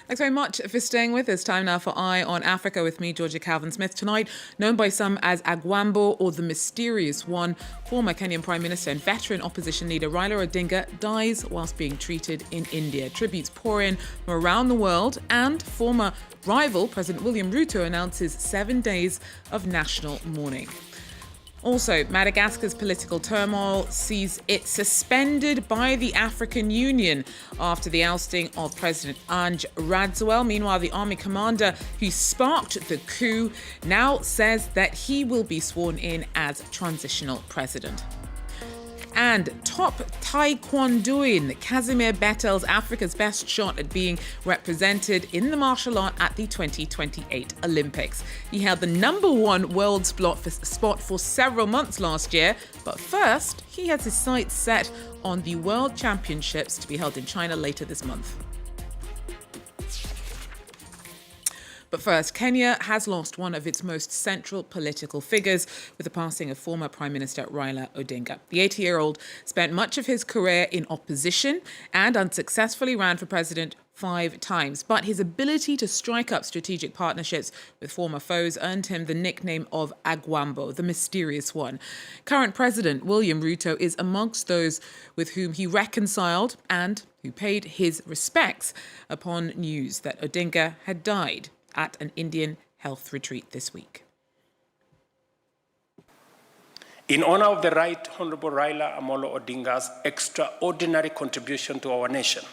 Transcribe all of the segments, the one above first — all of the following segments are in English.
Thanks very much for staying with us. Time now for Eye on Africa with me, Georgia Calvin-Smith. Tonight, known by some as Agwambo or the Mysterious One, former Kenyan Prime Minister and veteran opposition leader Raila Odinga dies whilst being treated in India. Tributes pour in from around the world, and former rival President William Ruto announces 7 days of national mourning. Also, Madagascar's political turmoil sees it suspended by the African Union after the ousting of President Agwambo. Meanwhile, the army commander who sparked the coup now says that he will be sworn in as transitional president. And top Taekwondoin Casimir Bettel's Africa's best shot at being represented in the martial art at the 2028 Olympics. He held the #1 world spot for several months last year, but first he has his sights set on the World Championships to be held in China later this month. But first, Kenya has lost one of its most central political figures with the passing of former Prime Minister Raila Odinga. The 80-year-old spent much of his career in opposition and unsuccessfully ran for president 5 times. But his ability to strike up strategic partnerships with former foes earned him the nickname of Agwambo, the Mysterious One. Current President William Ruto is amongst those with whom he reconciled and who paid his respects upon news that Odinga had died at an Indian health retreat this week. In honor of the Right Honorable Raila Amolo Odinga's extraordinary contribution to our nation,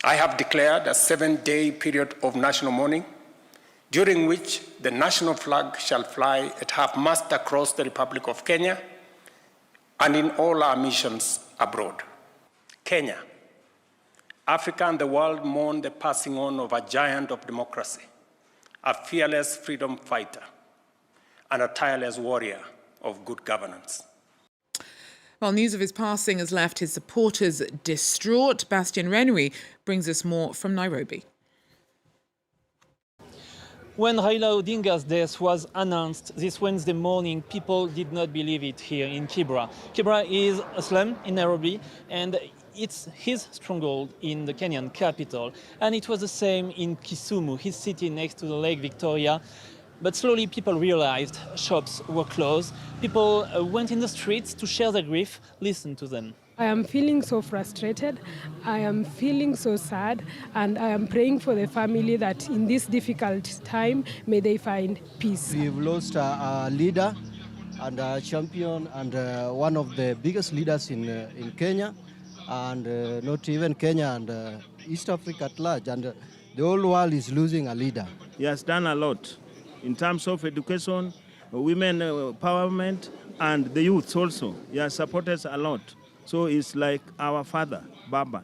I have declared a 7-day period of national mourning, during which the national flag shall fly at half-mast across the Republic of Kenya and in all our missions abroad. Kenya, Africa and the world mourn the passing on of a giant of democracy, a fearless freedom fighter, and a tireless warrior of good governance. While news of his passing has left his supporters distraught, Bastian Renui brings us more from Nairobi. When Raila Odinga's death was announced this Wednesday morning, people did not believe it here in Kibra. Kibra is a slum in Nairobi, and it's his stronghold in the Kenyan capital. And it was the same in Kisumu, his city next to the Lake Victoria. But slowly people realized shops were closed. People went in the streets to share their grief. Listen to them. I am feeling so frustrated, I am feeling so sad, and I am praying for the family that in this difficult time, may they find peace. We've lost a leader and a champion and one of the biggest leaders in Kenya, and not even Kenya and East Africa at large, and the whole world is losing a leader. He has done a lot in terms of education, women empowerment, and the youth also. He has supported us a lot. So it's like our father, Baba.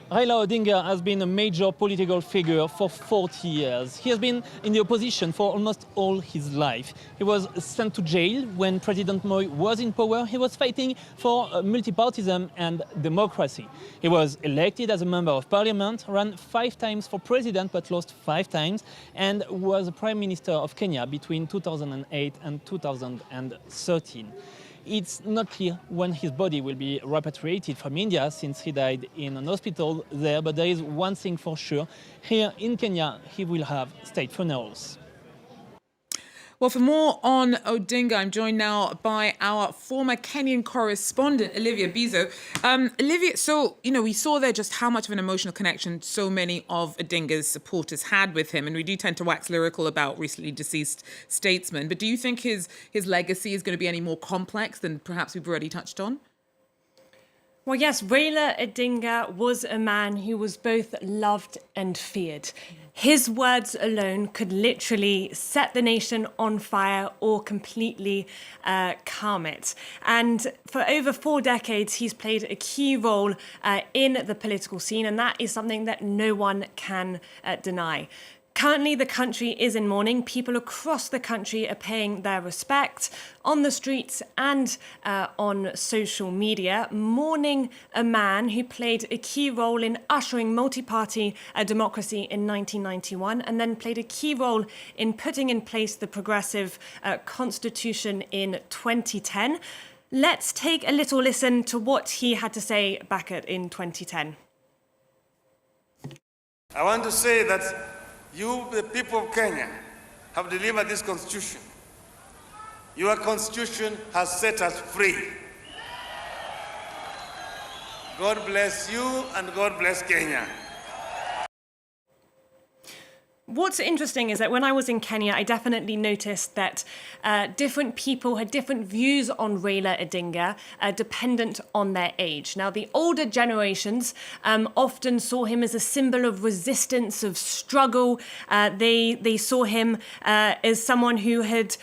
Raila Odinga has been a major political figure for 40 years. He has been in the opposition for almost all his life. He was sent to jail when President Moi was in power. He was fighting for multipartyism and democracy. He was elected as a member of parliament, ran 5 times for president but lost 5 times, and was Prime Minister of Kenya between 2008 and 2013. It's not clear when his body will be repatriated from India, since he died in an hospital there, but there is one thing for sure. Here in Kenya, he will have state funerals. Well, for more on Odinga, I'm joined now by our former Kenyan correspondent, Olivia Bizo. Olivia, so, we saw there just how much of an emotional connection so many of Odinga's supporters had with him, and we do tend to wax lyrical about recently deceased statesmen. But do you think his legacy is going to be any more complex than perhaps we've already touched on? Well, yes, Raila Odinga was a man who was both loved and feared. His words alone could literally set the nation on fire or completely calm it. And for over 4 decades, he's played a key role in the political scene, and that is something that no one can deny. Currently, the country is in mourning. People across the country are paying their respect on the streets and on social media, mourning a man who played a key role in ushering multi-party democracy in 1991, and then played a key role in putting in place the progressive constitution in 2010. Let's take a little listen to what he had to say back in 2010. I want to say that you, the people of Kenya, have delivered this constitution. Your constitution has set us free. God bless you and God bless Kenya. What's interesting is that when I was in Kenya, I definitely noticed that different people had different views on Raila Odinga, dependent on their age. Now, the older generations often saw him as a symbol of resistance, of struggle. They saw him as someone who had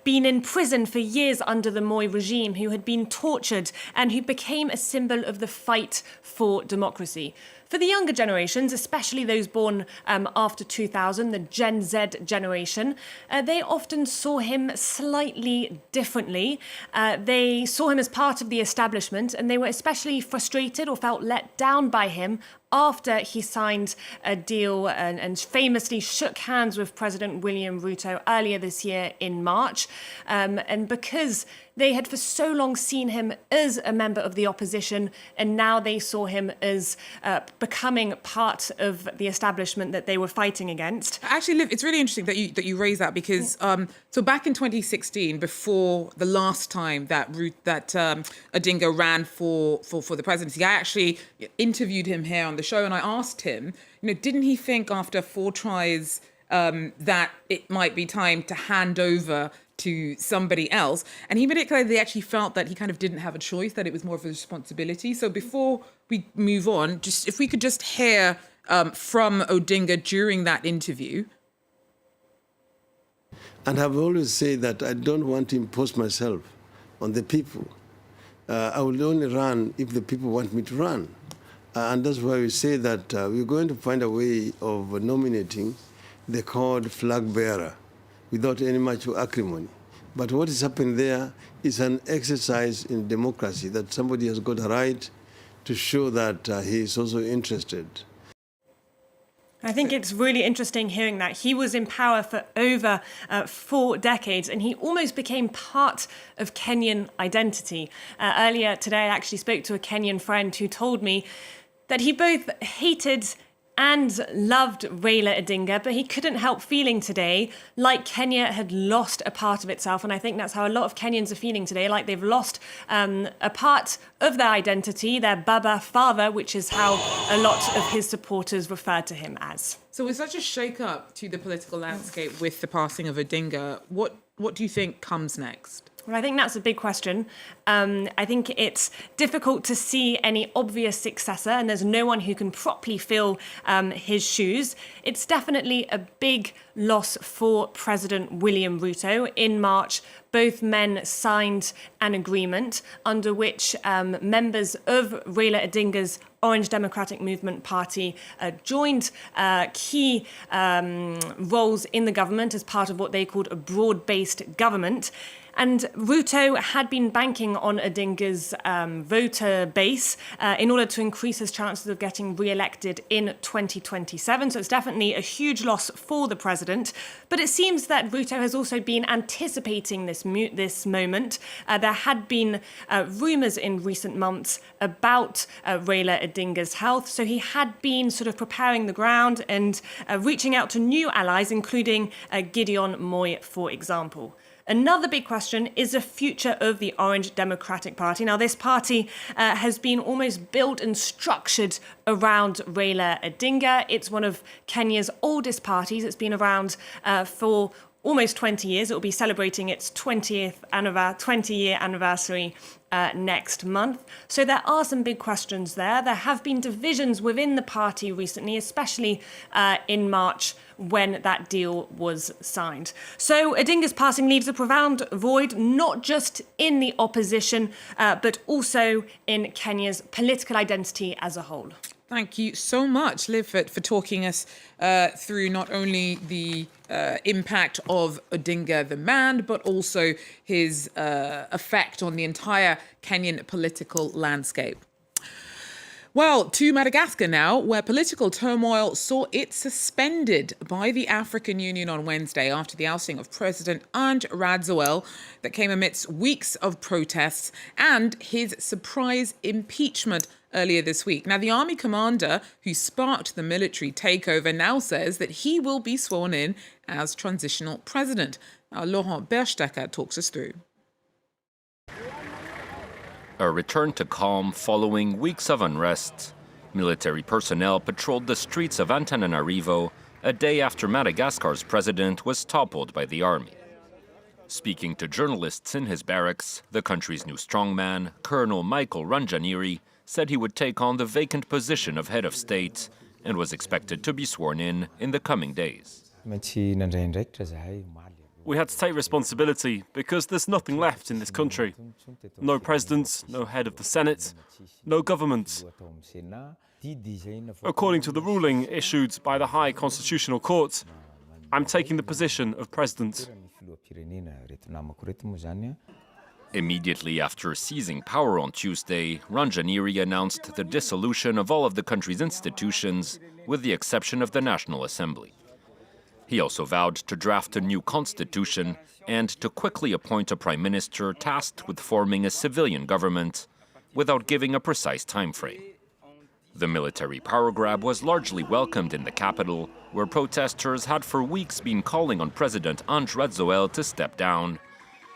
been in prison for years under the Moi regime, who had been tortured, and who became a symbol of the fight for democracy. For the younger generations, especially those born after 2000, the Gen Z generation, they often saw him slightly differently. They saw him as part of the establishment, and they were especially frustrated or felt let down by him after he signed a deal and famously shook hands with President William Ruto earlier this year in March. And because they had for so long seen him as a member of the opposition, and now they saw him as becoming part of the establishment that they were fighting against. Actually, Liv, it's really interesting that you raise that because so back in 2016, before the last time that Odinga ran for the presidency, I actually interviewed him here on the show, and I asked him, didn't he think after 4 tries that it might be time to hand over to somebody else? And he made it clear they actually felt that he kind of didn't have a choice, that it was more of a responsibility. So before we move on, just if we could just hear from Odinga during that interview. And I've always said that I don't want to impose myself on the people. I will only run if the people want me to run. And that's why we say that we're going to find a way of nominating the called flag bearer without any much acrimony. But what is happening there is an exercise in democracy, that somebody has got a right to show that he is also interested. I think it's really interesting hearing that. He was in power for over 4 decades, and he almost became part of Kenyan identity. Earlier today, I actually spoke to a Kenyan friend who told me that he both hated and loved Raila Odinga, but he couldn't help feeling today like Kenya had lost a part of itself. And I think that's how a lot of Kenyans are feeling today, like they've lost a part of their identity, their Baba father, which is how a lot of his supporters refer to him as. So with such a shake-up to the political landscape with the passing of Odinga, what do you think comes next? Well, I think that's a big question. I think it's difficult to see any obvious successor, and there's no one who can properly fill his shoes. It's definitely a big loss for President William Ruto. In March, both men signed an agreement under which members of Raila Odinga's Orange Democratic Movement Party joined key roles in the government as part of what they called a broad-based government. And Ruto had been banking on Odinga's voter base in order to increase his chances of getting re-elected in 2027. So it's definitely a huge loss for the president. But it seems that Ruto has also been anticipating this moment. There had been rumours in recent months about Raila Odinga's health. So he had been sort of preparing the ground and reaching out to new allies, including Gideon Moi, for example. Another big question is the future of the Orange Democratic Party. Now, this party has been almost built and structured around Raila Odinga. It's one of Kenya's oldest parties. It's been around for almost 20 years. It will be celebrating its 20-year anniversary next month. So there are some big questions there. There have been divisions within the party recently, especially in March when that deal was signed. So Odinga's passing leaves a profound void, not just in the opposition, but also in Kenya's political identity as a whole. Thank you so much, Liv, for talking us through not only the impact of Odinga the man, but also his effect on the entire Kenyan political landscape. Well, to Madagascar now, where political turmoil saw it suspended by the African Union on Wednesday after the ousting of President Ange Rajoelina that came amidst weeks of protests and his surprise impeachment earlier this week. Now, the army commander who sparked the military takeover now says that he will be sworn in as transitional president. Now, Laurent Berstecker talks us through. A return to calm following weeks of unrest. Military personnel patrolled the streets of Antananarivo a day after Madagascar's president was toppled by the army. Speaking to journalists in his barracks, the country's new strongman, Colonel Michael Ranjaniri, said he would take on the vacant position of head of state and was expected to be sworn in the coming days. We had to take responsibility because there's nothing left in this country. No president, no head of the Senate, no government. According to the ruling issued by the High Constitutional Court, I'm taking the position of president. Immediately after seizing power on Tuesday, Ranjaniri announced the dissolution of all of the country's institutions, with the exception of the National Assembly. He also vowed to draft a new constitution and to quickly appoint a prime minister tasked with forming a civilian government, without giving a precise time frame. The military power grab was largely welcomed in the capital, where protesters had for weeks been calling on President Ange Radzoel to step down.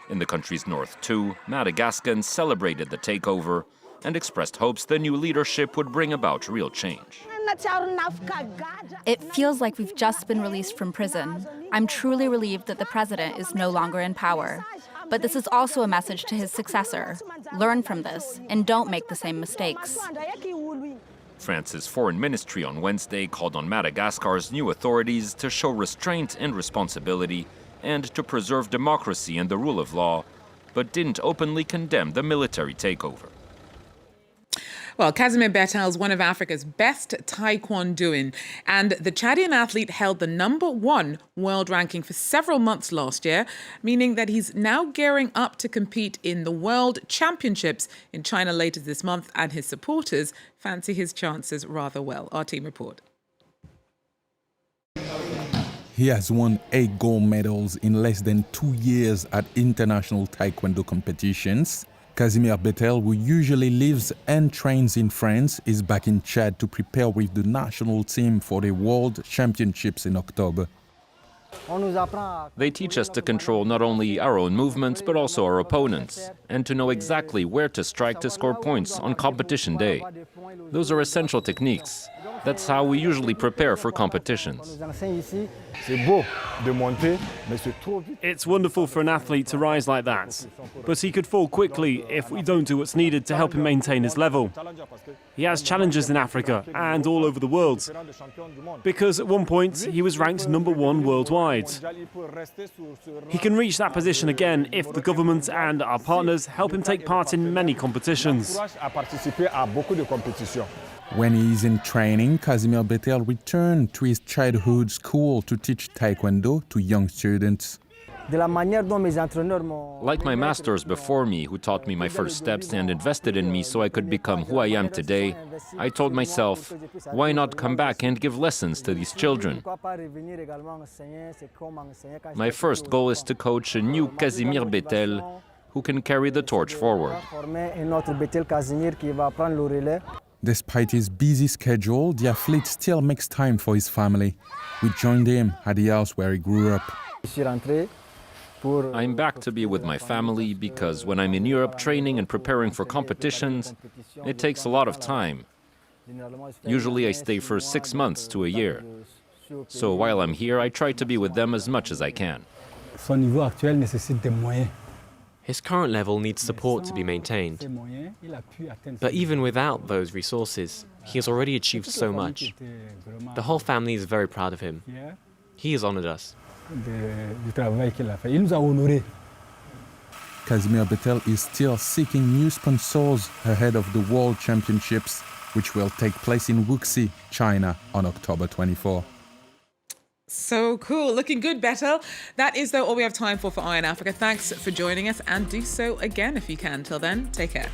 In the country's north, too, Madagascans celebrated the takeover and expressed hopes the new leadership would bring about real change. It feels like we've just been released from prison. I'm truly relieved that the president is no longer in power. But this is also a message to his successor. Learn from this and don't make the same mistakes. France's foreign ministry on Wednesday called on Madagascar's new authorities to show restraint and responsibility and to preserve democracy and the rule of law, but didn't openly condemn the military takeover. Well, Casimir Bettel is one of Africa's best Taekwondoing, and the Chadian athlete held the #1 world ranking for several months last year, meaning that he's now gearing up to compete in the World Championships in China later this month, and his supporters fancy his chances rather well. Our team report. He has won 8 gold medals in less than 2 years at international Taekwondo competitions. Casimir Bettel, who usually lives and trains in France, is back in Chad to prepare with the national team for the World Championships in October. They teach us to control not only our own movements, but also our opponents, and to know exactly where to strike to score points on competition day. Those are essential techniques. That's how we usually prepare for competitions. It's wonderful for an athlete to rise like that, but he could fall quickly if we don't do what's needed to help him maintain his level. He has challenges in Africa and all over the world, because at one point he was ranked #1 worldwide. He can reach that position again if the government and our partners help him take part in many competitions. When he is in training, Casimir Bettel returned to his childhood school to teach Taekwondo to young students. Like my masters before me, who taught me my first steps and invested in me so I could become who I am today, I told myself, why not come back and give lessons to these children? My first goal is to coach a new Casimir Bettel who can carry the torch forward. Despite his busy schedule, the athlete still makes time for his family. We joined him at the house where he grew up. I'm back to be with my family because when I'm in Europe training and preparing for competitions, it takes a lot of time. Usually I stay for 6 months to a year. So while I'm here, I try to be with them as much as I can. His current level needs support to be maintained. But even without those resources, he has already achieved so much. The whole family is very proud of him. He has honored us. Casimir Bettel is still seeking new sponsors ahead of the World Championships, which will take place in Wuxi, China on October 24. So cool. Looking good, Bettel. That is, though, all we have time for Eye on Africa. Thanks for joining us, and do so again if you can. Till then, take care.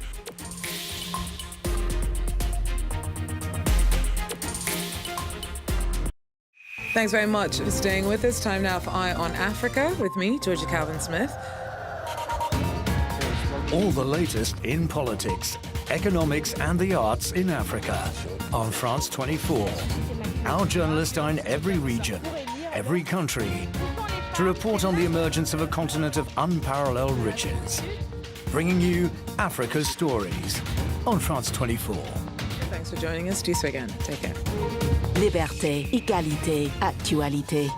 Thanks very much for staying with us. Time now for Eye on Africa with me, Georgia Calvin-Smith. All the latest in politics, economics and the arts in Africa on France 24. Our journalists are in every region, every country, to report on the emergence of a continent of unparalleled riches, bringing you Africa's stories on France 24. Thanks for joining us. Do so again. Take care. Liberté, égalité, actualité.